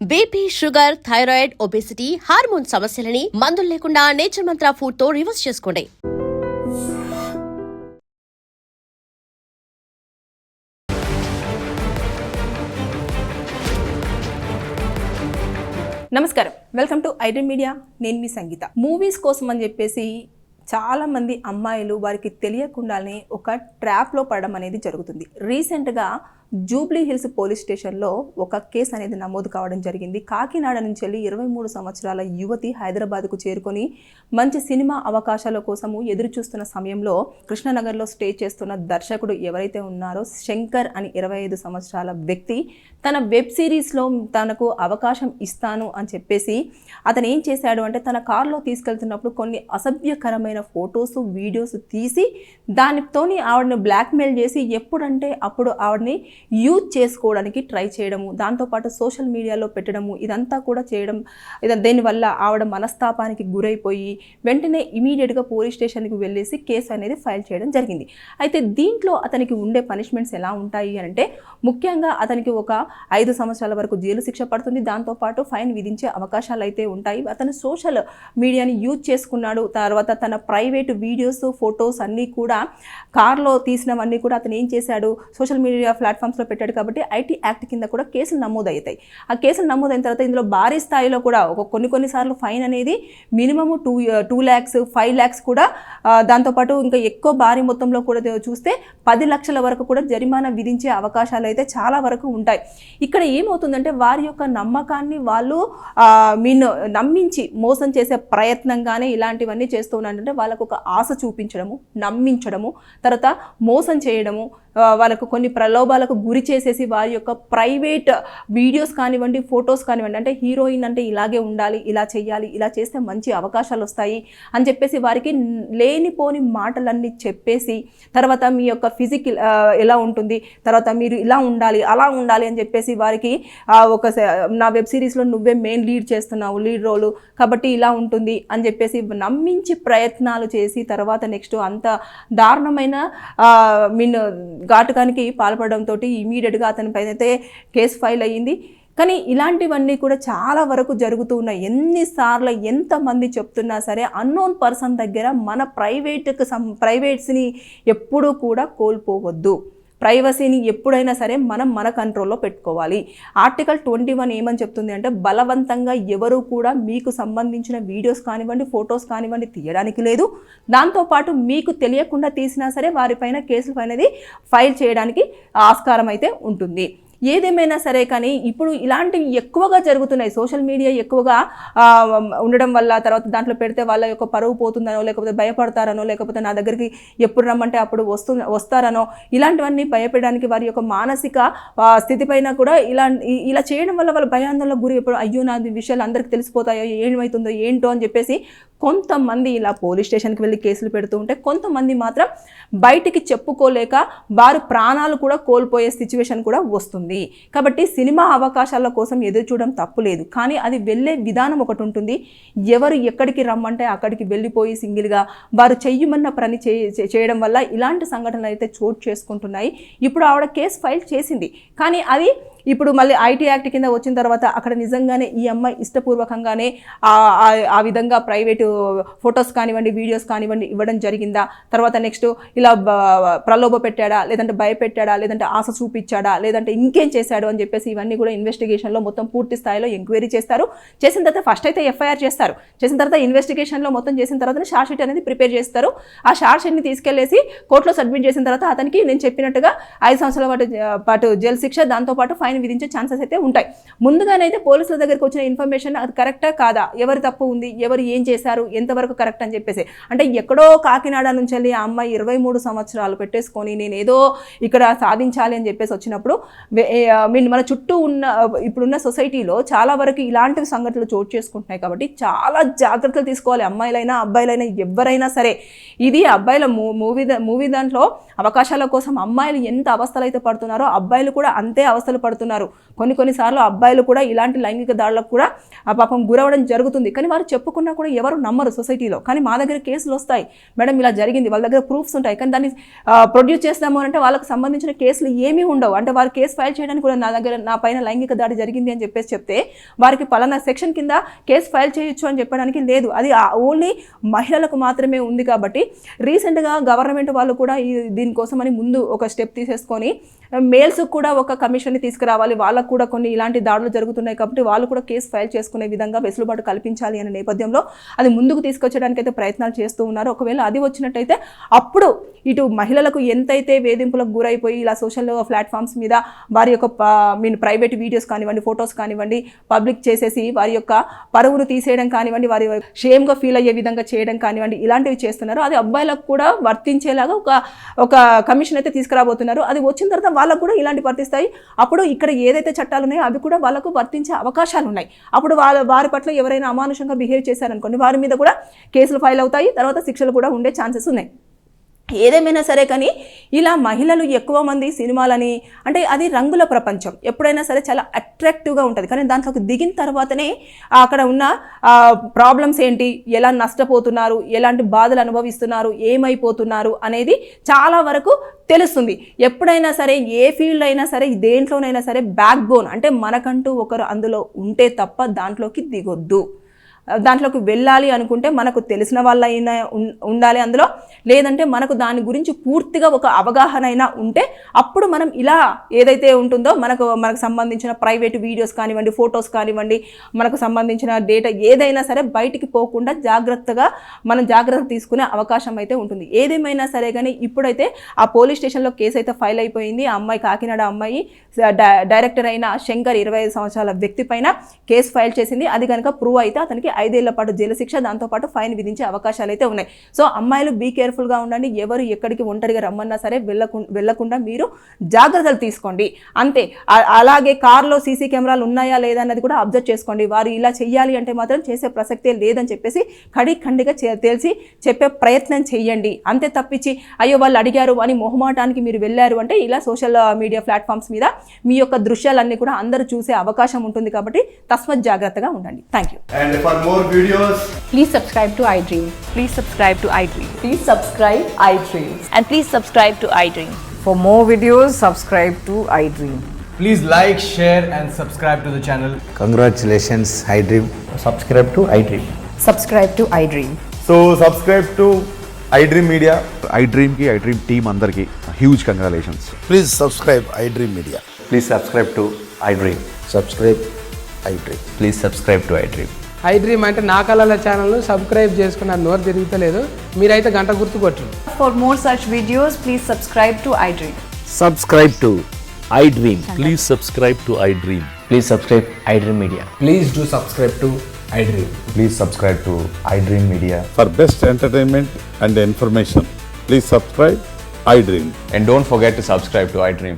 BP, sugar, thyroid, obesity, hormone సమస్యలని మందులు లేకుండా నేచర్ మంత్ర ఫుడ్ తో రివర్స్ చేసుకోండి. నమస్కారం, వెల్కమ్ టు ఐడెన్ మీడియా. నేను మీ సంగీత. మూవీస్ కోసం అని చెప్పేసి చాలామంది అమ్మాయిలు వారికి తెలియకుండానే ఒక ట్రాప్లో పడడం అనేది జరుగుతుంది. రీసెంట్గా జూబ్లీ హిల్స్ పోలీస్ స్టేషన్లో ఒక కేసు అనేది నమోదు కావడం జరిగింది. కాకినాడ నుంచి వెళ్ళి 23 సంవత్సరాల యువతి హైదరాబాద్కు చేరుకొని మంచి సినిమా అవకాశాల కోసము ఎదురు చూస్తున్న సమయంలో కృష్ణనగర్లో స్టే చేస్తున్న దర్శకుడు ఎవరైతే ఉన్నారో శంకర్ అని 25 సంవత్సరాల వ్యక్తి తన వెబ్ సిరీస్లో తనకు అవకాశం ఇస్తాను అని చెప్పేసి అతను ఏం చేశాడు అంటే తన కారులో తీసుకెళ్తున్నప్పుడు కొన్ని అసభ్యకరమైన ఫొటోస్, వీడియోస్ తీసి దానితోని ఆవిడని బ్లాక్మెయిల్ చేసి ఎప్పుడంటే అప్పుడు ఆవిడని యూజ్ చేసుకోవడానికి ట్రై చేయడము, దాంతోపాటు సోషల్ మీడియాలో పెట్టడము, ఇదంతా కూడా చేయడం. దీనివల్ల ఆవిడ మనస్తాపానికి గురైపోయి వెంటనే ఇమీడియట్గా పోలీస్ స్టేషన్కి వెళ్ళేసి కేసు అనేది ఫైల్ చేయడం జరిగింది. అయితే దీంట్లో అతనికి ఉండే పనిష్మెంట్స్ ఎలా ఉంటాయి అంటే ముఖ్యంగా అతనికి ఒక 5 సంవత్సరాల వరకు జైలు శిక్ష పడుతుంది. దాంతోపాటు ఫైన్ విధించే అవకాశాలు అయితే ఉంటాయి. అతను సోషల్ మీడియాని యూజ్ చేసుకున్నాడు. తర్వాత తన ప్రైవేట్ వీడియోస్, ఫొటోస్ అన్నీ కూడా కార్లో తీసినవన్నీ కూడా అతను ఏం చేశాడు, సోషల్ మీడియా ప్లాట్ఫామ్స్లో పెట్టాడు. కాబట్టి ఐటీ యాక్ట్ కింద కూడా కేసులు నమోదవుతాయి. ఆ కేసులు నమోదైన తర్వాత ఇందులో భారీ స్థాయిలో కూడా కొన్నిసార్లు ఫైన్ అనేది మినిమము 2 lakhs, 5 lakhs కూడా, దాంతోపాటు ఇంకా ఎక్కువ భారీ మొత్తంలో కూడా చూస్తే 10 లక్షల వరకు కూడా జరిమానా విధించే అవకాశాలు అయితే చాలా వరకు ఉంటాయి. ఇక్కడ ఏమవుతుందంటే వారి యొక్క నమ్మకాన్ని వాళ్ళు నమ్మించి మోసం చేసే ప్రయత్నంగానే ఇలాంటివన్నీ చేస్తూ ఉన్నారంటే వాళ్ళకు ఒక ఆశ చూపించడము, నమ్మించడము, తర్వాత మోసం చేయడము, వాళ్ళకు కొన్ని ప్రలోభాలకు గురి చేసేసి వారి యొక్క ప్రైవేట్ వీడియోస్ కానివ్వండి, ఫొటోస్ కానివ్వండి, అంటే హీరోయిన్ అంటే ఇలాగే ఉండాలి, ఇలా చేయాలి, ఇలా చేస్తే మంచి అవకాశాలు వస్తాయి అని చెప్పేసి వారికి లేనిపోని మాటలన్నీ చెప్పేసి తర్వాత మీ యొక్క ఫిజికల్ ఎలా ఉంటుంది, తర్వాత మీరు ఇలా ఉండాలి, అలా ఉండాలి అని చెప్పేసి వారికి నా వెబ్ సిరీస్లో నువ్వే మెయిన్ లీడ్ చేస్తున్నావు, లీడ్ రోలు, కాబట్టి ఇలా ఉంటుంది అని చెప్పేసి నమ్మించి ప్రయత్నాలు చేసి తర్వాత నెక్స్ట్ అంత దారుణమైన ఘాటుకానికి పాల్పడడంతో ఇమీడియట్గా అతని పైన అయితే కేసు ఫైల్ అయ్యింది. కానీ ఇలాంటివన్నీ కూడా చాలా వరకు జరుగుతూ ఉన్నాయి. ఎన్నిసార్లు ఎంతమంది చెప్తున్నా సరే అన్నోన్ పర్సన్ దగ్గర మన ప్రైవేట్స్ని ఎప్పుడూ కూడా కోల్పోవద్దు. ప్రైవసీని ఎప్పుడైనా సరే మన కంట్రోల్లో పెట్టుకోవాలి. ఆర్టికల్ 21 ఏమని చెప్తుంది అంటే బలవంతంగా ఎవరు కూడా మీకు సంబంధించిన వీడియోస్ కానివ్వండి, ఫొటోస్ కానివ్వండి తీయడానికి లేదు. దాంతోపాటు మీకు తెలియకుండా తీసినా సరే వారిపైన కేసులు అనేది ఫైల్ చేయడానికి ఆస్కారం అయితే ఉంటుంది. ఏదేమైనా సరే కానీ ఇప్పుడు ఇలాంటివి ఎక్కువగా జరుగుతున్నాయి. సోషల్ మీడియా ఎక్కువగా ఉండడం వల్ల తర్వాత దాంట్లో పెడితే వాళ్ళ యొక్క పరువు పోతుందనో, లేకపోతే భయపడతారనో, లేకపోతే నా దగ్గరికి ఎప్పుడు రమ్మంటే అప్పుడు వస్తారనో, ఇలాంటివన్నీ భయపడడానికి వారి యొక్క మానసిక స్థితిపైన కూడా ఇలా చేయడం వల్ల వాళ్ళ భయాందోళనకు గురి, ఎప్పుడు అయ్యో నా విషయాలు అందరికీ తెలిసిపోతాయో, ఏమవుతుందో ఏంటో అని చెప్పేసి కొంతమంది ఇలా పోలీస్ స్టేషన్కి వెళ్ళి కేసులు పెడుతూ ఉంటే కొంతమంది మాత్రం బయటికి చెప్పుకోలేక వారు ప్రాణాలు కూడా కోల్పోయే సిచ్యువేషన్ కూడా వస్తుంది. కాబట్టి సినిమా అవకాశాల కోసం ఎదురు చూడడం తప్పులేదు, కానీ అది వెళ్ళే విధానం ఒకటి ఉంటుంది. ఎవరు ఎక్కడికి రమ్మంటే అక్కడికి వెళ్ళిపోయి సింగిల్గా వారు చెయ్యమన్న పని చేయడం వల్ల ఇలాంటి సంఘటనలు అయితే చోటు చేసుకుంటున్నాయి. ఇప్పుడు ఆవిడ కేసు ఫైల్ చేసింది, కానీ అది ఇప్పుడు మళ్ళీ ఐటీ యాక్ట్ కింద వచ్చిన తర్వాత అక్కడ నిజంగానే ఈ అమ్మాయి ఇష్టపూర్వకంగానే ఆ విధంగా ప్రైవేటు ఫొటోస్ కానివ్వండి, వీడియోస్ కానివ్వండి ఇవ్వడం జరిగిందా, తర్వాత నెక్స్ట్ ఇలా ప్రలోభ పెట్టాడా, లేదంటే భయపెట్టాడా, లేదంటే ఆశ చూపించాడా, లేదంటే ఇంకేం చేశాడు అని చెప్పేసి ఇవన్నీ కూడా ఇన్వెస్టిగేషన్లో మొత్తం పూర్తి స్థాయిలో ఎంక్వైరీ చేస్తారు. చేసిన తర్వాత ఫస్ట్ అయితే ఎఫ్ఐఆర్ చేస్తారు. చేసిన తర్వాత ఇన్వెస్టిగేషన్లో మొత్తం చేసిన తర్వాత షార్ట్ షీట్ అనేది ప్రిపేర్ చేస్తారు. ఆ షార్ట్ షీట్ని తీసుకెళ్లేసి కోర్టులో సబ్మిట్ చేసిన తర్వాత అతనికి నేను చెప్పినట్టుగా 5 సంవత్సరాల పాటు జైలు శిక్ష, దాంతోపాటు ఫైన్ విధించే ఛాన్సెస్ అయితే ఉంటాయి. ముందుగానైతే పోలీసుల దగ్గరికి వచ్చిన ఇన్ఫర్మేషన్ అది కరెక్టా కాదా, ఎవరు తప్పు ఉంది, ఎవరు ఏం చేశారు, ఎంతవరకు కరెక్ట్ అని చెప్పేసి, అంటే ఎక్కడో కాకినాడ నుంచి వెళ్ళి ఆ అమ్మాయి 23 సంవత్సరాలు పెట్టేసుకొని నేను ఏదో ఇక్కడ సాధించాలి అని చెప్పేసి వచ్చినప్పుడు మన చుట్టూ ఉన్న ఇప్పుడున్న సొసైటీలో చాలా వరకు ఇలాంటి సంఘటనలు చోటు చేసుకుంటున్నాయి. కాబట్టి చాలా జాగ్రత్తలు తీసుకోవాలి. అమ్మాయిలైనా అబ్బాయిలైనా ఎవరైనా సరే. ఇది అబ్బాయిల మూవీ దాంట్లో అవకాశాల కోసం అమ్మాయిలు ఎంత అవస్థలు అయితే పడుతున్నారో అబ్బాయిలు కూడా అంతే అవస్థలు పడుతున్నారు. చేస్తున్నారు. కొన్నిసార్లు అబ్బాయిలు కూడా ఇలాంటి లైంగిక దాడులకు కూడా పాపం గురవడం జరుగుతుంది. కానీ వారు చెప్పుకున్నా కూడా ఎవరు నమ్మరు సొసైటీలో. కానీ మా దగ్గర కేసులు వస్తాయి, మేడం ఇలా జరిగింది, వాళ్ళ దగ్గర ప్రూఫ్స్ ఉంటాయి, కానీ దాన్ని ప్రొడ్యూస్ చేస్తాము అంటే వాళ్ళకి సంబంధించిన కేసులు ఏమీ ఉండవు. అంటే వారు కేసు ఫైల్ చేయడానికి కూడా నా పైన లైంగిక దాడి జరిగింది అని చెప్పేసి చెప్తే వారికి పలానా సెక్షన్ కింద కేసు ఫైల్ చేయొచ్చు అని చెప్పడానికి లేదు. అది ఓన్లీ మహిళలకు మాత్రమే ఉంది. కాబట్టి రీసెంట్గా గవర్నమెంట్ వాళ్ళు కూడా దీనికోసమని ముందు ఒక స్టెప్ తీసేసుకొని మేల్స్ కూడా ఒక కమిషన్ని తీసుకురావాలి, వాళ్ళకు కూడా కొన్ని ఇలాంటి దాడులు జరుగుతున్నాయి కాబట్టి వాళ్ళు కూడా కేసు ఫైల్ చేసుకునే విధంగా వెసులుబాటు కల్పించాలి అనే నేపథ్యంలో అది ముందుకు తీసుకొచ్చడానికి అయితే ప్రయత్నాలు చేస్తూ ఉన్నారు. ఒకవేళ అది వచ్చినట్టయితే అప్పుడు ఇటు మహిళలకు ఎంతైతే వేధింపులకు గురైపోయి ఇలా సోషల్ ప్లాట్ఫామ్స్ మీద వారి యొక్క ప్రైవేట్ వీడియోస్ కానివ్వండి, ఫొటోస్ కానివ్వండి పబ్లిక్ చేసేసి వారి యొక్క పరువును తీసేయడం కానివ్వండి, వారి షేమ్గా ఫీల్ అయ్యే విధంగా చేయడం కానివ్వండి, ఇలాంటివి చేస్తున్నారు. అది అబ్బాయిలకు కూడా వర్తించేలాగా ఒక కమిషన్ అయితే తీసుకురాబోతున్నారు. అది వచ్చిన తర్వాత వాళ్ళకు కూడా ఇలాంటి వర్తిస్తాయి. అప్పుడు ఇక్కడ ఏదైతే చట్టాలు ఉన్నాయో అవి కూడా వాళ్ళకు వర్తించే అవకాశాలు ఉన్నాయి. అప్పుడు వారి పట్ల ఎవరైనా అమానుషంగా బిహేవ్ చేశారనుకోండి, వారి మీద కూడా కేసులు ఫైల్ అవుతాయి, తర్వాత శిక్షలు కూడా ఉండే ఛాన్సెస్ ఉన్నాయి. ఏదేమైనా సరే కానీ ఇలా మహిళలు ఎక్కువ మంది సినిమాలని అంటే అది రంగుల ప్రపంచం, ఎప్పుడైనా సరే చాలా అట్రాక్టివ్గా ఉంటుంది. కానీ దాంట్లోకి దిగిన తర్వాతనే అక్కడ ఉన్న ప్రాబ్లమ్స్ ఏంటి, ఎలా నష్టపోతున్నారు, ఎలాంటి బాధలు అనుభవిస్తున్నారు, ఏమైపోతున్నారు అనేది చాలా వరకు తెలుస్తుంది. ఎప్పుడైనా సరే ఏ ఫీల్డ్ అయినా సరే దేంట్లోనైనా సరే బ్యాక్ బోన్ అంటే మనకంటూ ఒకరు అందులో ఉంటే తప్ప దాంట్లోకి దిగొద్దు. దాంట్లోకి వెళ్ళాలి అనుకుంటే మనకు తెలిసిన వాళ్ళైనా ఉండాలి అందులో, లేదంటే మనకు దాని గురించి పూర్తిగా ఒక అవగాహన అయినా ఉంటే అప్పుడు మనం ఇలా ఏదైతే ఉంటుందో మనకు సంబంధించిన ప్రైవేట్ వీడియోస్ కానివ్వండి, ఫొటోస్ కానివ్వండి, మనకు సంబంధించిన డేటా ఏదైనా సరే బయటికి పోకుండా మనం జాగ్రత్త తీసుకునే అవకాశం అయితే ఉంటుంది. ఏదేమైనా సరే కానీ ఇప్పుడైతే ఆ పోలీస్ స్టేషన్లో కేసు అయితే ఫైల్ అయిపోయింది. ఆ అమ్మాయి కాకినాడ అమ్మాయి డైరెక్టర్ అయిన శంకర్ 25 సంవత్సరాల వ్యక్తి పైన కేసు ఫైల్ చేసింది. అది కనుక ప్రూవ్ అయితే అతనికి 5 ఏళ్ల పాటు జైలు శిక్ష, దాంతోపాటు ఫైన్ విధించే అవకాశాలు అయితే ఉన్నాయి. సో అమ్మాయిలు బీ కేర్ఫుల్గా ఉండండి. ఎవరు ఎక్కడికి ఒంటరిగా రమ్మన్నా సరే వెళ్లకుండా మీరు జాగ్రత్తలు తీసుకోండి అంతే. అలాగే కార్లో సీసీ కెమెరాలు ఉన్నాయా లేదా అన్నది కూడా అబ్జర్వ్ చేసుకోండి. వారు ఇలా చెయ్యాలి అంటే మాత్రం చేసే ప్రసక్తే లేదని చెప్పేసి ఖండిగా తెలిసి చెప్పే ప్రయత్నం చెయ్యండి అంతే. తప్పించి అయ్యో వాళ్ళు అడిగారు అని మొహమాటానికి మీరు వెళ్ళారు అంటే ఇలా సోషల్ మీడియా ప్లాట్ఫామ్స్ మీద మీ యొక్క దృశ్యాలన్నీ కూడా అందరూ చూసే అవకాశం ఉంటుంది. కాబట్టి తస్మత్ జాగ్రత్తగా ఉండండి. Thank you. And for more videos, Please subscribe to iDream. Please subscribe to iDream. Please subscribe iDream. And please subscribe to iDream. For more videos, subscribe to iDream. please like, share and subscribe to the channel. Congratulations, iDream. Subscribe to iDream. Subscribe to iDream. So subscribe to iDream Media. iDream team అందరికి huge congratulations. Please subscribe iDream Media. Please subscribe to iDream. Subscribe iDream. Please subscribe to iDream. iDream అంటే నా కళల ఛానల్ను subscribe చేసుకున్న నోరు తిరుగుతలేదు, మీరైతే గంట గుర్తు కొట్టండి. For more such videos, please subscribe to iDream. Subscribe to iDream. Please subscribe to iDream. Please subscribe iDream Media. Please do subscribe to iDream. Please subscribe to iDream Media. For best entertainment and information, please subscribe iDream. And don't forget to subscribe to iDream.